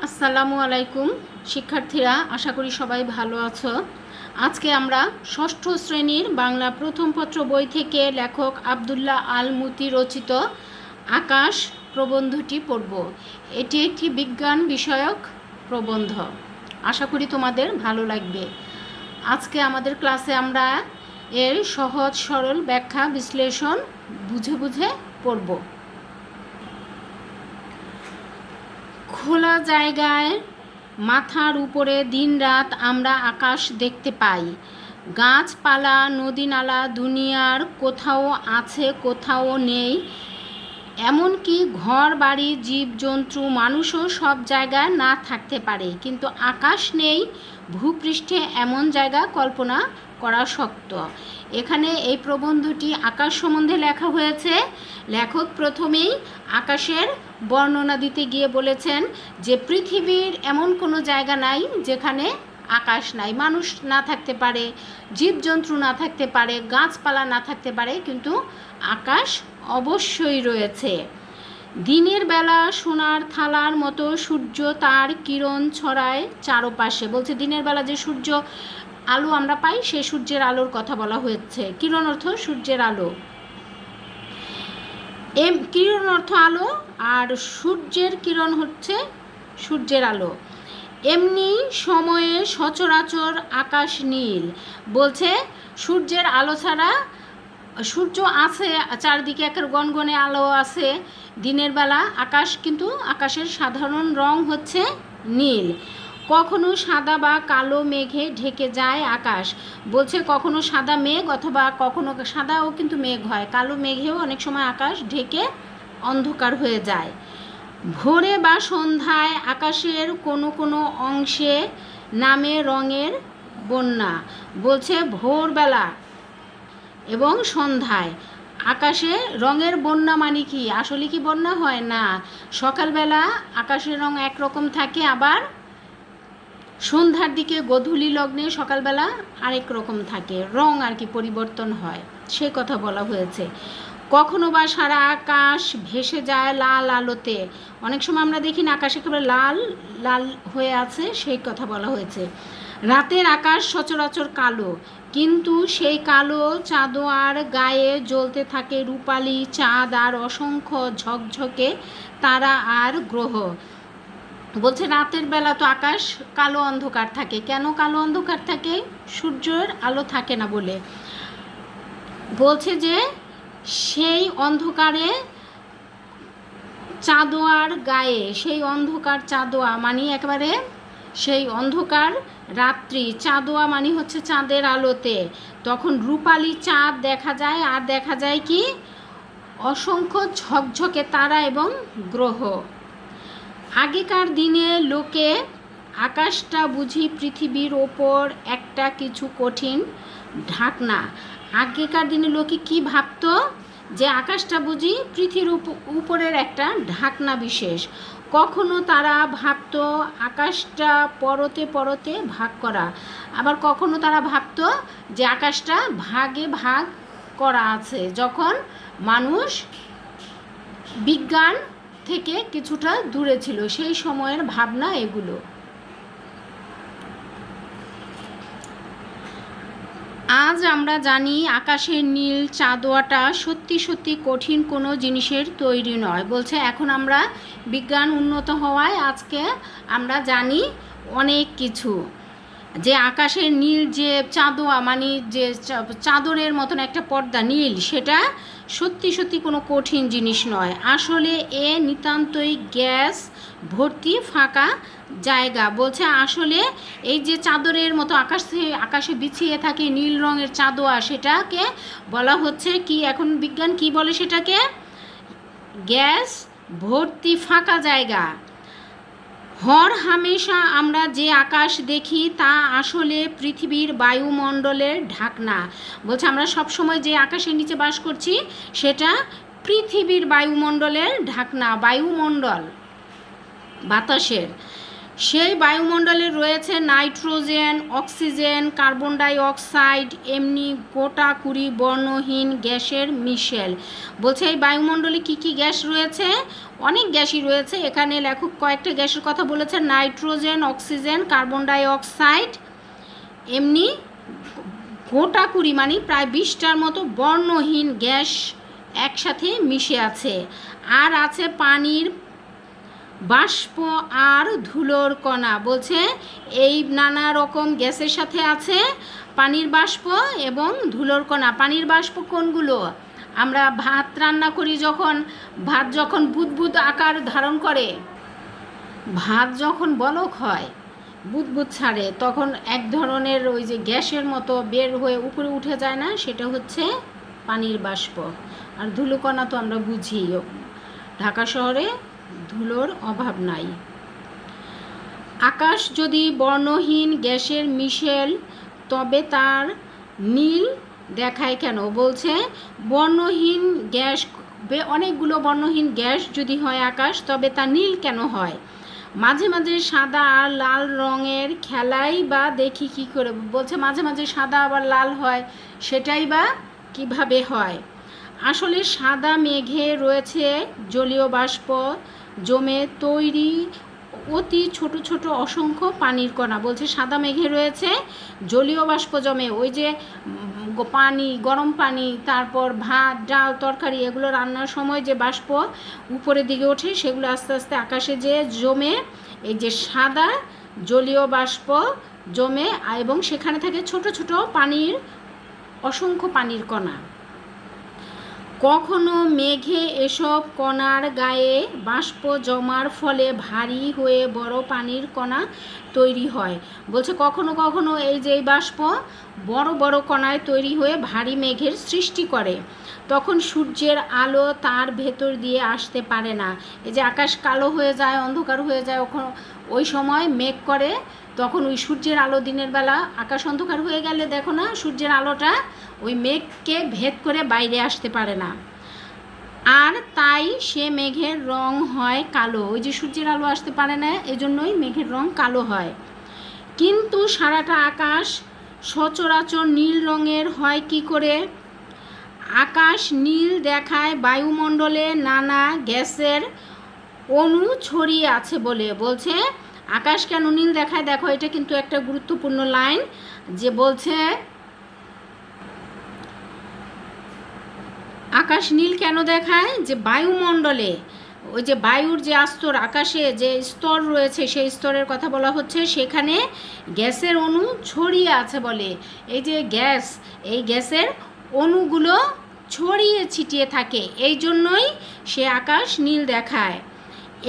আসসালামু আলাইকুম শিক্ষার্থীরা, আশা করি সবাই ভালো আছো। আজকে আমরা ষষ্ঠ শ্রেণীর বাংলা প্রথম পত্র বই থেকে লেখক আব্দুল্লাহ আল মুতি রচিত আকাশ প্রবন্ধটি পড়ব। এটি একটি বিজ্ঞান বিষয়ক প্রবন্ধ। আশা করি তোমাদের ভালো লাগবে। আজকে আমাদের ক্লাসে আমরা এর সহজ সরল ব্যাখ্যা বিশ্লেষণ বুঝে বুঝে পড়ব। খোলা জায়গায় মাথার উপরে দিনরাত আমরা আকাশ দেখতে পাই। গাছপালা নদী নালা দুনিয়ার কোথাও আছে কোথাও নেই। এমনকি ঘর বাড়ি জীবজন্তু মানুষও সব জায়গায় না থাকতে পারে, কিন্তু আকাশ নেই ভূপৃষ্ঠে এমন জায়গা কল্পনা করা শক্ত। এখানে এই প্রবন্ধটি আকাশ সম্বন্ধে লেখা হয়েছে। লেখক প্রথমেই আকাশের বর্ণনা দিতে গিয়ে বলেছেন যে পৃথিবীর এমন কোনো জায়গা নাই যেখানে আকাশ নাই। মানুষ না থাকতে পারে, জীবজন্তু না থাকতে পারে, গাছপালা না থাকতে পারে, কিন্তু আকাশ অবশ্যই রয়েছে। দিনের বেলা সোনার থালার মতো সূর্য তার কিরণ ছড়ায় চারপাশে। বলছে দিনের বেলা যে সূর্য আলো আমরা পাই, সে সূর্যের আলোর কথা বলা হয়েছে। কিরণ অর্থ সূর্যের আলো, কিরণ অর্থ আলো, আর সূর্যের কিরণ হচ্ছে সূর্যের আলো। এমনি সময়ে সচরাচর আকাশ নীল। বলছে সূর্যের আলো ছাড়া, সূর্য আছে চারদিকে একটা গনগনে আলো আছে দিনের বেলা, আকাশ কিন্তু আকাশের সাধারণ রং হচ্ছে নীল। কখনো সাদা বা কালো মেঘে ঢেকে যায় আকাশ। বলছে কখনো সাদা মেঘ অথবা কখনো সাদাও কিন্তু মেঘ হয়, কালো মেঘেও অনেক সময় আকাশ ঢেকে অন্ধকার হয়ে যায়। ভোরে বা সন্ধ্যায় আকাশের কোনো কোনো অংশে নামে রঙের বন্যা। বলছে ভোরবেলা এবং সন্ধ্যায় আকাশে রঙের বন্যা মানে কি? আসলে কি বন্যা হয় না? সকালবেলা আকাশের রং একরকম থাকে, আবার সন্ধ্যার দিকে গোধূলি লগ্নে সকালবেলা আরেক রকম থাকে, রং আর কি পরিবর্তন হয়, সে কথা বলা হয়েছে। কখনো বা সারা আকাশ ভেসে যায় লাল আলোতে। অনেক সময় আমরা দেখি না আকাশ একেবারে লাল লাল হয়ে আছে, সেই কথা বলা হয়েছে। রাতের আকাশ সচরাচর কালো, কিন্তু সেই কালো চাঁদোয়ার গায়ে জ্বলতে থাকে রূপালি চাঁদ আর অসংখ্য ঝকঝকে তারা আর গ্রহ। বলছে রাতের বেলা তো আকাশ কালো অন্ধকার থাকে। কেন কালো অন্ধকার থাকে? সূর্যের আলো থাকে না বলে। বলছে যে সেই অন্ধকারে চাঁদোয়ার গায়ে, সেই অন্ধকার চাঁদোয়া মানে একেবারে সেই অন্ধকার রাত্রি, চাঁদোয়া মানে হচ্ছে চাঁদের আলোতে তখন রূপালি চাঁদ দেখা যায়, আর দেখা যায় কি অসংখ্য ঝকঝকে তারা এবং গ্রহ। আগেকার দিনে লোকে আকাশটা বুঝি পৃথিবীর ওপর একটা কিছু কঠিন ঢাকনা। আগেকার দিনে লোকে কি ভাবতো? যে আকাশটা বুঝি পৃথিবীর উপরের একটা ঢাকনা বিশেষ। কখনো তারা ভাবতো আকাশটা পরতে পরতে ভাগ করা, আবার কখনো তারা ভাবতো যে আকাশটা ভাগে ভাগ করা আছে, যখন মানুষ বিজ্ঞান থেকে কিছুটা দূরে ছিল, সেই সময়ের ভাবনা এগুলো। আজ আমরা জানি আকাশের নীল চাঁদোয়াটা সত্যি সত্যি কঠিন কোনো জিনিসের তৈরি নয়। বলছে এখন আমরা বিজ্ঞান উন্নত হওয়ায় আজকে আমরা জানি অনেক কিছু, যে আকাশের নীল যে চাঁদোয়া মানে যে চাদরের মতন একটা পর্দা নীল, সেটা সত্যি সত্যি কোনো কঠিন জিনিস নয়। আসলে এ নিতান্তই গ্যাস ভর্তি ফাঁকা জায়গা। বলছে আসলে এই যে চাদরের মতো আকাশে বিছিয়ে থাকে নীল রঙের চাঁদোয়া, সেটাকে বলা হচ্ছে কি, এখন বিজ্ঞান কি বলে সেটাকে? গ্যাস ভর্তি ফাঁকা জায়গা। হর হামেশা আমরা যে আকাশ দেখি তা আসলে পৃথিবীর বায়ুমণ্ডলের ঢাকনা। বলছে আমরা সবসময় যে আকাশের নিচে বাস করছি সেটা পৃথিবীর বায়ুমণ্ডলের ঢাকনা, বায়ুমণ্ডল বাতাসের। সেই বায়ুমণ্ডলে রয়েছে nitrogen, oxygen, carbon die oxide, এমনি গোটা কুড়ি বর্ণহীন গ্যাসের মিশেল। বলছে এই বায়ুমণ্ডলে কি কি গ্যাস রয়েছে? অনেক গ্যাসই রয়েছে। এখানে লেখক কয়েকটা গ্যাসের কথা বলেছে, nitrogen, oxygen, carbon die oxide, এমনি গোটা কুড়ি মানে প্রায় 20টার মতো বর্ণহীন গ্যাস একসাথে মিশে আছে। আর আছে পানির বাষ্প আর ধুলোর কণা। বলছে এই নানা রকম গ্যাসের সাথে আছে পানির বাষ্প এবং ধুলোর কণা। পানির বাষ্প কোনগুলো? আমরা ভাত রান্না করি, যখন ভাত যখন বুদবুদ আকার ধারণ করে, ভাত যখন বলক হয়, বুদবুদ ছাড়ে, তখন এক ধরনের ওই যে গ্যাসের মতো বের হয়ে উপরে উঠে যায় না, সেটা হচ্ছে পানির বাষ্প। আর ধুলোকণা তো আমরা বুঝি, ঢাকা শহরে ধুলোর অভাব নাই। আকাশ যদি বর্ণহীন গ্যাসের মিশেল, তবে তার নীল দেখায় কেন? বলছে বর্ণহীন গ্যাস, অনেকগুলো বর্ণহীন গ্যাস যদি হয় আকাশ, তবে তা নীল কেন হয়? মাঝে মাঝে সাদা আর লাল রঙের খেলাই বা দেখি কি করে। বলছে মাঝে মাঝে সাদা আবার লাল হয়, সেটাই বা কিভাবে হয়? আসলে সাদা মেঘে রয়েছে জলীয় বাষ্প জমে তৈরি অতি ছোট ছোট অসংখ্য পানির কণা। বলছে সাদা মেঘে রয়েছে জলীয় বাষ্প জমে, ওই যে পানি, গরম পানি, তারপর ভাত, ডাল, তরকারি, এগুলো রান্নার সময় যে বাষ্প উপরের দিকে ওঠে, সেগুলো আস্তে আস্তে আকাশে যে জমে, এই যে সাদা জলীয় বাষ্প জমে, এবং সেখানে থাকে ছোট ছোট পানির অসংখ্য পানির কণা। কখনো মেঘে এসব কণার গায়ে বাষ্প জমার ফলে ভারী হয়ে বড় পানির কণা তৈরি হয়। বলছে কখনো কখনো এই যে বাষ্প বড় বড় কণায় তৈরি হয়ে ভারী মেঘের সৃষ্টি করে, তখন সূর্যের আলো তার ভেতর দিয়ে আসতে পারে না। এই যে আকাশ কালো হয়ে যায়, অন্ধকার হয়ে যায়, ওই সময় মেঘ করে, তখন ওই সূর্যের আলো দিনের বেলা আকাশ অন্ধকার হয়ে গেলে দেখো না, সূর্যের আলোটা ওই মেঘকে ভেদ করে বাইরে আসতে পারে না, আর তাই সে মেঘের রং হয় কালো। ওই যে সূর্যের আলো আসতে পারে না, এজন্যই মেঘের রং কালো হয়। কিন্তু সারাটা আকাশ সচরাচর নীল রঙের হয় কি করে? আকাশ নীল দেখায় বায়ুমণ্ডলে নানা গ্যাসের অণু ছড়িয়ে আছে বলে। বলছে আকাশ কেন নীল দেখায়? দেখো, এটা কিন্তু একটা গুরুত্বপূর্ণ লাইন, যে বলছে আকাশ নীল কেন দেখায়? যে বায়ুমণ্ডলে ওই যে বায়ুর যে স্তর, আকাশে যে স্তর রয়েছে, সেই স্তরের কথা বলা হচ্ছে, সেখানে গ্যাসের অণু ছড়িয়ে আছে বলে। এই যে গ্যাস, এই গ্যাসের অণুগুলো ছড়িয়ে ছিটিয়ে থাকে, এই জন্যই সে আকাশ নীল দেখায়।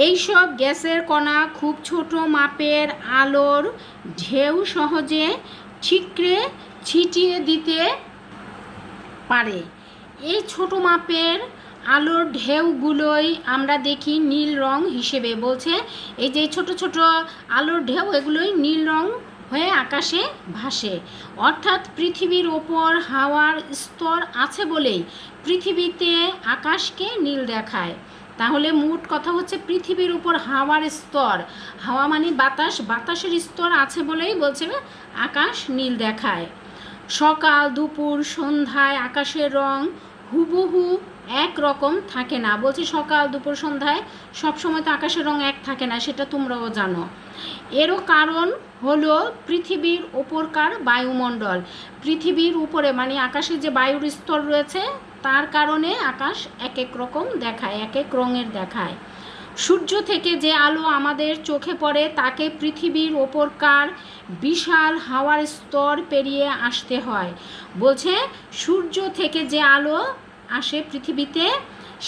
এইসব গ্যাসের কণা খুব ছোট মাপের আলোর ঢেউ সহজে ঠিকরে ছিটিয়ে দিতে পারে। এই ছোট মাপের আলোর ঢেউগুলোই আমরা দেখি নীল রং হিসেবে। বলছে এই যে ছোট ছোট আলোর ঢেউ, এগুলোই নীল রং হয়ে আকাশে ভাসে। অর্থাৎ পৃথিবীর ওপর হাওয়ার স্তর আছে বলেই পৃথিবীতে আকাশকে নীল দেখায়। তাহলে মোট কথা হচ্ছে পৃথিবীর উপর হাওয়ার স্তর, হাওয়া মানে বাতাস, বাতাসের স্তর আছে বলেই বলছে আকাশ নীল দেখায়। সকাল, দুপুর, সন্ধ্যায় আকাশের রং হুবহু এক রকম থাকে না। বলছি সকাল, দুপুর, সন্ধ্যায় সবসময় তো আকাশের রং এক থাকে না, সেটা তোমরাও জানো। এরও কারণ হলো পৃথিবীর ওপরকার বায়ুমণ্ডল। পৃথিবীর উপরে মানে আকাশে যে বায়ুর স্তর রয়েছে, তার কারণে আকাশ এক এক রকম দেখায়, এক এক রঙের দেখায়। সূর্য থেকে যে আলো আমাদের চোখে পড়ে, তাকে পৃথিবীর ওপরকার বিশাল হাওয়ার স্তর পেরিয়ে আসতে হয়। বলছে সূর্য থেকে যে আলো আসে পৃথিবীতে,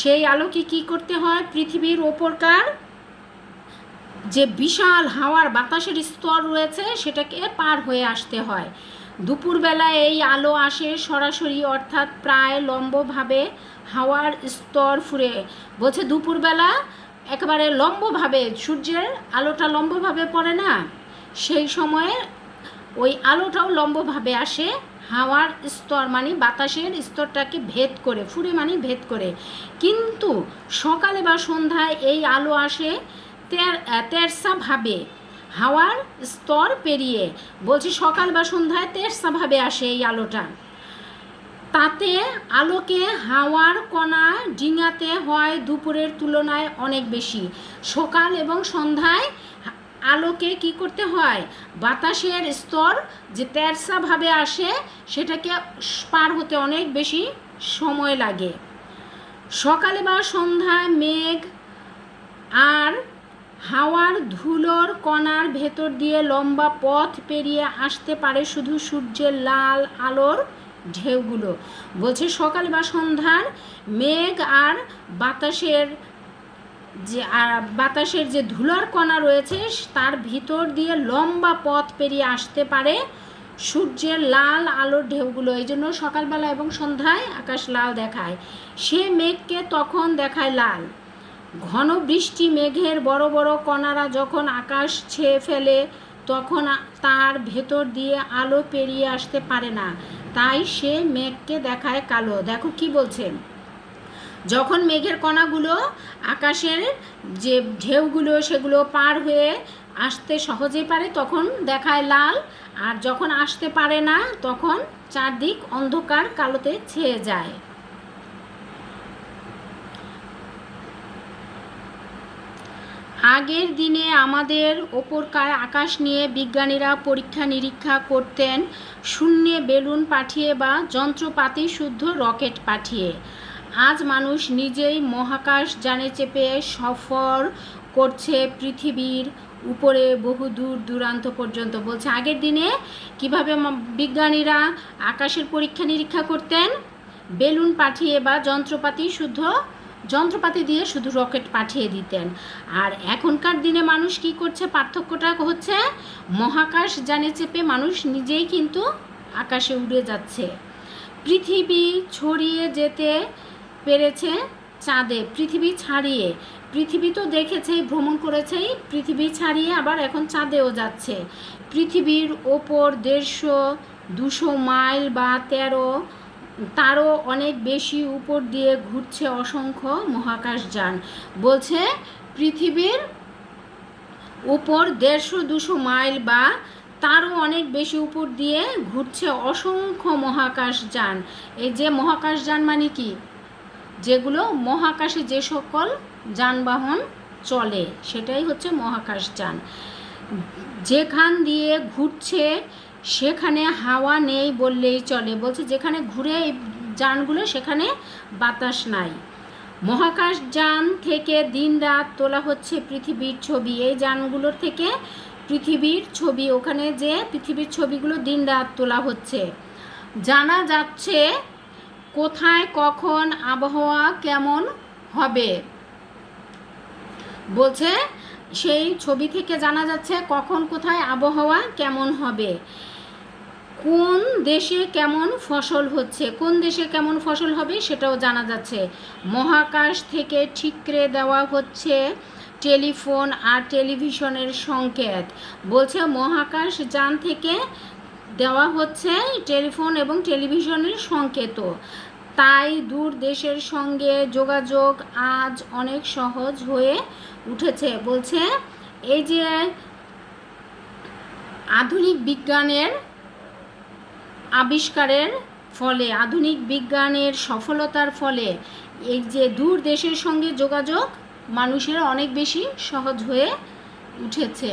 সেই আলোকে কি করতে হয়? পৃথিবীর ওপরকার যে বিশাল হাওয়ার বাতাসের স্তর রয়েছে, সেটাকে পার হয়ে আসতে হয়। দুপুরবেলায় এই আলো আসে সরাসরি, অর্থাৎ প্রায় লম্বভাবে হাওয়ার স্তর ফুঁড়ে। বলছে দুপুরবেলা একেবারে লম্বভাবে সূর্যের আলোটা লম্বভাবে পড়ে না, সেই সময়ে ওই আলোটাও লম্বভাবে আসে হাওয়ার স্তর মানে বাতাসের স্তরটাকে ভেদ করে, ফুঁড়ে মানে ভেদ করে। কিন্তু সকালে বা সন্ধ্যায় এই আলো আসে তেরসাভাবে হাওয়ার স্তর পেরিয়ে। বলছে সকাল বা সন্ধ্যায় তেরসাভাবে আসে এই আলোটা। তাতে আলোকে হাওয়ার কণা ডিঙাতে হয় দুপুরের তুলনায় অনেক বেশি। সকাল এবং সন্ধ্যায় আলোকে কি করতে হয়, বাতাসের স্তর যে তেরসাভাবে আসে সেটাকে পার হতে অনেক বেশি সময় লাগে। সকালে বা সন্ধ্যায় মেঘ আর হাওয়ার ধুলোর কণার ভেতর দিয়ে লম্বা পথ পেরিয়ে আসতে পারে শুধু সূর্যের লাল আলোর ঢেউগুলো। বলছে সকাল বা সন্ধ্যার মেঘ আর বাতাসের যে ধুলার কণা রয়েছে তার ভিতর দিয়ে লম্বা পথ পেরিয়ে আসতে পারে সূর্যের লাল আলোর ঢেউগুলো। এই জন্য সকালবেলা এবং সন্ধ্যায় আকাশ লাল দেখায়। সে মেঘকে তখন দেখায় লাল। ঘন বৃষ্টি মেঘের বড় বড় কণারা যখন আকাশ ছেয়ে ফেলে তখন তার ভেতর দিয়ে আলো পেরিয়ে আসতে পারে না, তাই সে মেঘকে দেখায় কালো। দেখো কি বলছে, যখন মেঘের কণাগুলো আকাশের যে ঢেউগুলো সেগুলো পার হয়ে আসতে সহজেই পারে তখন দেখায় লাল, আর যখন আসতে পারে না তখন চারদিক অন্ধকার কালোতে ছেয়ে যায়। আগের দিনে আমাদের ওপরকার আকাশ নিয়ে বিজ্ঞানীরা পরীক্ষা নিরীক্ষা করতেন শূন্যে বেলুন পাঠিয়ে বা যন্ত্রপাতি শুদ্ধ রকেট পাঠিয়ে। আজ মানুষ নিজেই মহাকাশ যানে চেপে সফর করছে পৃথিবীর উপরে বহু দূর দূরান্ত পর্যন্ত। বলছে আগের দিনে কিভাবে বিজ্ঞানীরা আকাশের পরীক্ষা নিরীক্ষা করতেন, বেলুন পাঠিয়ে বা যন্ত্রপাতি দিয়ে শুধু রকেট পাঠিয়ে দিতেন। আর এখনকার দিনে মানুষ কি করছে, পার্থক্যটা হচ্ছে মহাকাশ যানে চেপে মানুষ নিজেই কিন্তু আকাশে উড়ে যাচ্ছে। পৃথিবী ছড়িয়ে যেতে পেরেছে চাঁদে, পৃথিবী তো দেখেছেই, ভ্রমণ করেছেই, পৃথিবী ছাড়িয়ে আবার এখন চাঁদেও যাচ্ছে। পৃথিবীর ওপর 150-200 মাইল বা তারও অনেক বেশি উপর দিয়ে ঘুরছে অসংখ্য মহাকাশযান। বলছে পৃথিবীর উপর 150-200 মাইল বা তারও অনেক বেশি উপর দিয়ে ঘুরছে অসংখ্য মহাকাশযান। এই যে মহাকাশযান মানে কি, যেগুলো মহাকাশে যে সকল যানবাহন চলে সেটাই হচ্ছে মহাকাশযান। যেখান দিয়ে ঘুরছে সেখানে হাওয়া নেই বললেই চলে। বলছে যেখানে ঘুরে এই যানগুলো সেখানে বাতাস নাই। মহাকাশযান থেকে দিনরাত তোলা হচ্ছে পৃথিবীর ছবি। এই যানগুলোর থেকে পৃথিবীর ছবি, ওখানে যে পৃথিবীর ছবিগুলো দিনরাত তোলা হচ্ছে। জানা যাচ্ছে কোথায় কখন আবহাওয়া কেমন হবে। বলছে সেই ছবি থেকে জানা যাচ্ছে কখন কোথায় আবহাওয়া কেমন হবে, কোন দেশে কেমন ফসল হচ্ছে, কোন দেশে কেমন ফসল হবে সেটাও জানা যাচ্ছে। মহাকাশ থেকে ঠিকরে দেওয়া হচ্ছে টেলিফোন আর টেলিভিশনের সংকেত। বলছে মহাকাশ যান থেকে দেওয়া হচ্ছে টেলিফোন এবং টেলিভিশনের সংকেত। তাই দূর দেশের সঙ্গে যোগাযোগ আজ অনেক সহজ হয়ে উঠেছে। বলছে এই যে আধুনিক বিজ্ঞানের আবিষ্কারের ফলে, আধুনিক বিজ্ঞানের সফলতার ফলে এই যে দূর দেশের সঙ্গে যোগাযোগ মানুষের অনেক বেশি সহজ হয়ে উঠেছে।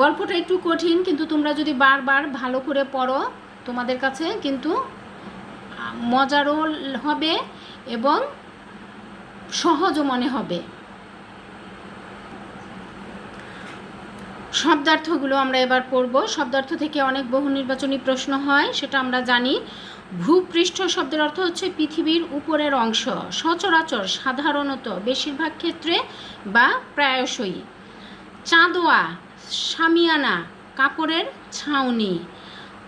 গল্পটা একটু কঠিন, কিন্তু তোমরা যদি বারবার ভালো করে পড়ো তোমাদের কাছে কিন্তু মজারও হবে এবং সহজও মনে হবে। শব্দার্থগুলো আমরা এবার পড়ব। শব্দার্থ থেকে অনেক বহু নির্বাচনী প্রশ্ন হয়, সেটা আমরা জানি। ভূপৃষ্ঠ শব্দের অর্থ হচ্ছে পৃথিবীর উপরের অংশ, সচরাচর, সাধারণত, বেশিরভাগ ক্ষেত্রে বা প্রায়শই। চাঁদোয়া, শামিয়ানা, কাপড়ের ছাউনি।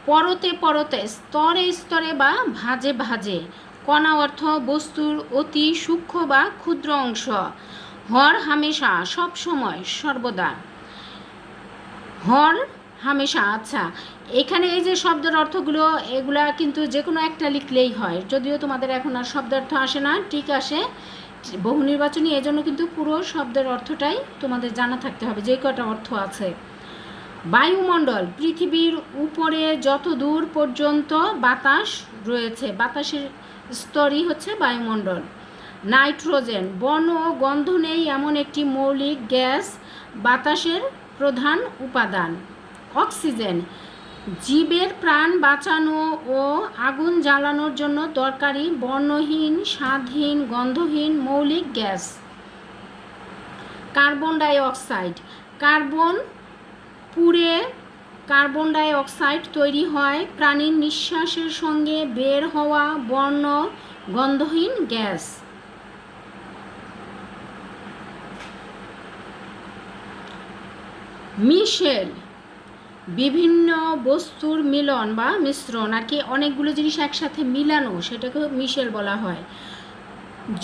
পরতে পরতে, স্তরে স্তরে বা ভাঁজে ভাঁজে। কণা অর্থ বস্তুর অতি সূক্ষ্ম বা ক্ষুদ্র অংশ। হর হামেশা, সব সময়, সর্বদা। হর হামেশা। আচ্ছা, এখানে এই যে শব্দের অর্থগুলো এগুলা কিন্তু যে কোনো একটা লিখলেই হয়, যদিও তোমাদের এখন আর শব্দার্থ আসে না, ঠিক আসে, বহু নির্বাচনী, এজন্য কিন্তু পুরো শব্দের অর্থটাই তোমাদের জানা থাকতে হবে, যে কটা অর্থ আছে। বায়ুমণ্ডল, পৃথিবীর উপরে যত দূর পর্যন্ত বাতাস রয়েছে, বাতাসের স্তরই হচ্ছে বায়ুমণ্ডল। নাইট্রোজেন, বর্ণ ও গন্ধ নেই এমন একটি মৌলিক গ্যাস, বাতাসের প্রধান উপাদান। অক্সিজেন, জীবের প্রাণ বাঁচানো ও আগুন জ্বালানোর জন্য দরকারি বর্ণহীন, স্বাদহীন, গন্ধহীন মৌলিক gas. Carbon die oxide, carbon পুড়ে কার্বন ডাই অক্সাইড তৈরি হয়, প্রাণীর নিঃশ্বাসের সঙ্গে বের হওয়া বর্ণ গন্ধহীন গ্যাস। মিশেল, বিভিন্ন বস্তুর মিলন বা মিশ্রণ, আর কি অনেকগুলো জিনিস একসাথে মিলানো, সেটাকে মিশেল বলা হয়।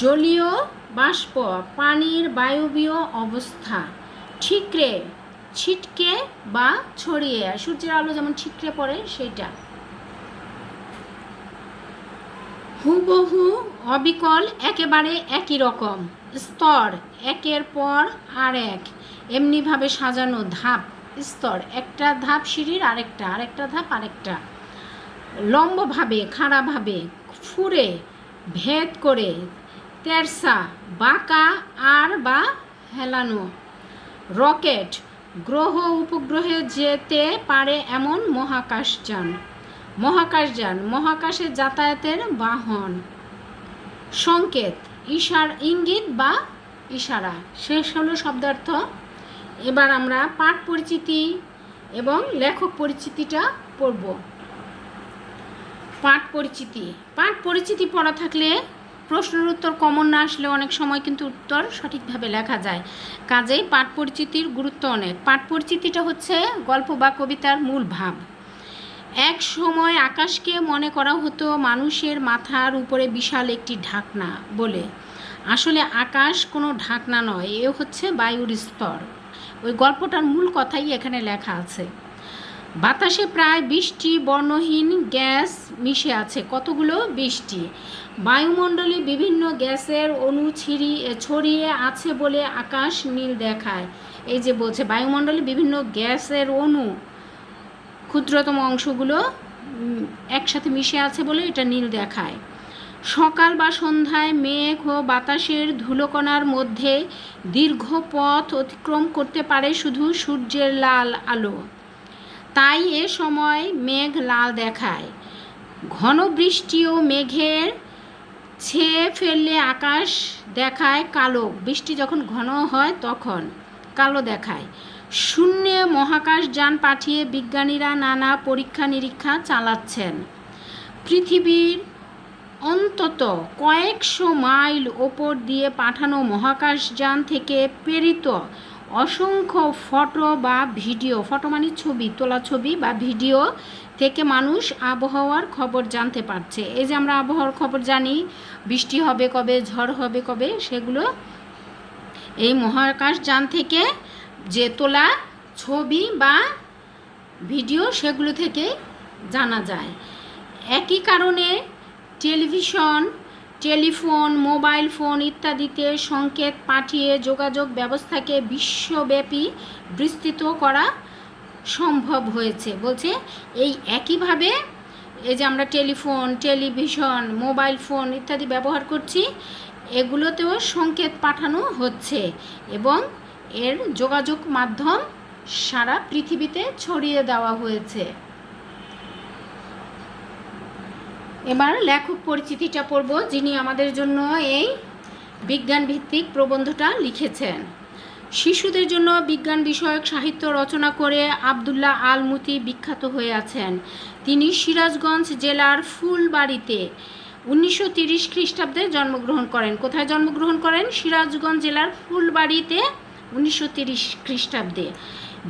জলীয় বাষ্প, পানির বায়বীয় অবস্থা। ঠিকরে, ছিটকে বা ছড়িয়ে, সূর্যের আলো যেমন ঠিকরে পড়ে সেটা। হুবহু, অবিকল, একেবারে একই রকম। স্তর, একের পর আর এক এমনিভাবে সাজানো ধাপ। স্তর, একটা ধাপ সিঁড়ির আরেকটা ধাপ আরেকটা। লম্বভাবে, খাড়াভাবে, ফুঁড়ে, ভেদ করে, তেরসা, বাঁকা আর বা হেলানো। রকেট, গ্রহ উপগ্রহে যেতে পারে এমন মহাকাশযান। মহাকাশযান, মহাকাশে যাতায়াতের বাহন। সংকেত, ইঙ্গিত বা ইশারা। শেষ হলো শব্দার্থ। এবার আমরা পাঠ পরিচিতি এবং লেখক পরিচিতিটা পড়ব। পাঠ পরিচিতি পড়া থাকলে প্রশ্নের উত্তর কমন না আসলে অনেক সময় কিন্তু উত্তর সঠিকভাবে লেখা যায়, কাজেই পাঠ পরিচিতির গুরুত্ব অনেক। পাঠ পরিচিতিটা হচ্ছে গল্প বা কবিতার মূল ভাব। এক সময় আকাশকে মনে করা হতো মানুষের মাথার উপরে বিশাল একটি ঢাকনা বলে। আসলে আকাশ কোনো ঢাকনা নয়, এ হচ্ছে বায়ুর স্তর। ওই গল্পটার মূল কথাই এখানে লেখা আছে। বাতাসে প্রায় 20টি বর্ণহীন গ্যাস মিশে আছে। কতগুলো? 20টি। বায়ুমণ্ডলে বিভিন্ন গ্যাসের অণু ছড়িয়ে আছে বলে আকাশ নীল দেখায়। এই যে বলছে বায়ুমণ্ডলে বিভিন্ন গ্যাসের অণু, ক্ষুদ্রতম অংশগুলো একসাথে মিশে আছে বলে এটা নীল দেখায়। সকাল বা সন্ধ্যায় মেঘ ও বাতাসের ধুলোকণার মধ্যে দীর্ঘ পথ অতিক্রম করতে পারে শুধু সূর্যের লাল আলো, তাই এ সময় মেঘ লাল দেখায়। ঘন বৃষ্টি ও মেঘের ছেয়ে ফেললে আকাশ দেখায় কালো। বৃষ্টি যখন ঘন হয় তখন কালো দেখায়। শূন্যে মহাকাশযান পাঠিয়ে বিজ্ঞানীরা নানা পরীক্ষা নিরীক্ষা চালাচ্ছেন। পৃথিবীর অন্তত কয়েকশো মাইল ওপর দিয়ে পাঠানো মহাকাশযান থেকে প্রেরিত অসংখ্য ফটো বা ভিডিও, ফটো মানে ছবি, তোলা ছবি বা ভিডিও থেকে মানুষ আবহাওয়ার খবর জানতে পারছে। এই যে আমরা আবহাওয়ার খবর জানি, বৃষ্টি হবে কবে, ঝড় হবে কবে, সেগুলো এই মহাকাশযান থেকে যে তোলা ছবি বা ভিডিও সেগুলো থেকে জানা যায়। একই কারণে টেলিফোন, মোবাইল ফোন ইত্যাদিতে সংকেত পাঠিয়ে যোগাযোগ ব্যবস্থাকে বিশ্বব্যাপী বিস্তৃত করা সম্ভব হয়েছে। বলছে এই একইভাবে এই যে আমরা টেলিভিশন, মোবাইল ফোন ইত্যাদি ব্যবহার করছি, এগুলোতেও সংকেত পাঠানো হচ্ছে এবং এর যোগাযোগ মাধ্যম সারা পৃথিবীতে ছড়িয়ে দেওয়া হয়েছে। এবার লেখক পরিচিতিটা পড়ব, যিনি আমাদের জন্য এই বিজ্ঞান ভিত্তিক প্রবন্ধটা লিখেছেন। শিশুদের জন্য বিজ্ঞান বিষয়ক সাহিত্য রচনা করে আবদুল্লাহ আল মুতি বিখ্যাত হয়ে আছেন। তিনি সিরাজগঞ্জ জেলার ফুলবাড়িতে 1930 খ্রিস্টাব্দে জন্মগ্রহণ করেন। কোথায় জন্মগ্রহণ করেন? সিরাজগঞ্জ জেলার ফুলবাড়িতে 1930 খ্রিস্টাব্দে।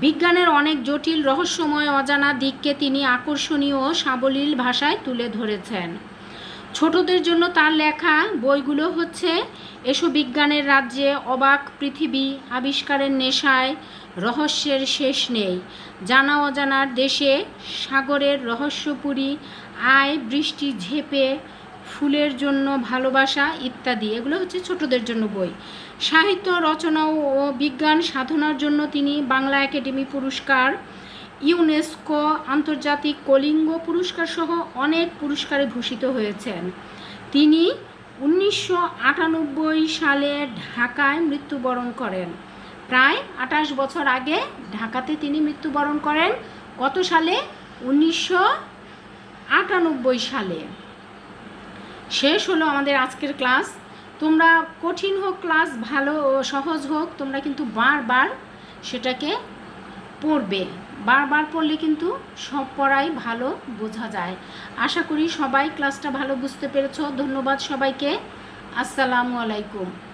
বিজ্ঞানের অনেক জটিল, রহস্যময়, অজানা দিককে তিনি আকর্ষণীয় ও সাবলীল ভাষায় তুলে ধরেছেন। ছোটদের জন্য তার লেখা বইগুলো হচ্ছে এসো বিজ্ঞানের রাজ্যে, অবাক পৃথিবী, আবিষ্কারের নেশায়, রহস্যের শেষ নেই, জানা অজানার দেশে, সাগরের রহস্যপুরী, আয় বৃষ্টি ঝেপে, ফুলের জন্য ভালোবাসা ইত্যাদি, এগুলো হচ্ছে ছোটদের জন্য বই। সাহিত্য রচনা ও বিজ্ঞান সাধনার জন্য তিনি বাংলা একাডেমি পুরস্কার, ইউনেস্কো আন্তর্জাতিক কলিঙ্গ পুরস্কার সহ অনেক পুরস্কারে ভূষিত হয়েছেন। তিনি 1998 সালে ঢাকায় মৃত্যুবরণ করেন। প্রায় 28 বছর আগে ঢাকাতে তিনি মৃত্যুবরণ করেন। কত সালে? 1998 সালে। শেষ হলো আমাদের আজকের ক্লাস। তোমরা কঠিন হোক ক্লাস, ভালো ও সহজ হোক, তোমরা কিন্তু বারবার সেটাকে পড়বে। বারবার পড়লে কিন্তু সব পড়াই ভালো বোঝা যায়। আশা করি সবাই ক্লাসটা ভালো বুঝতে পেরেছো। ধন্যবাদ সবাইকে। আসসালামু আলাইকুম।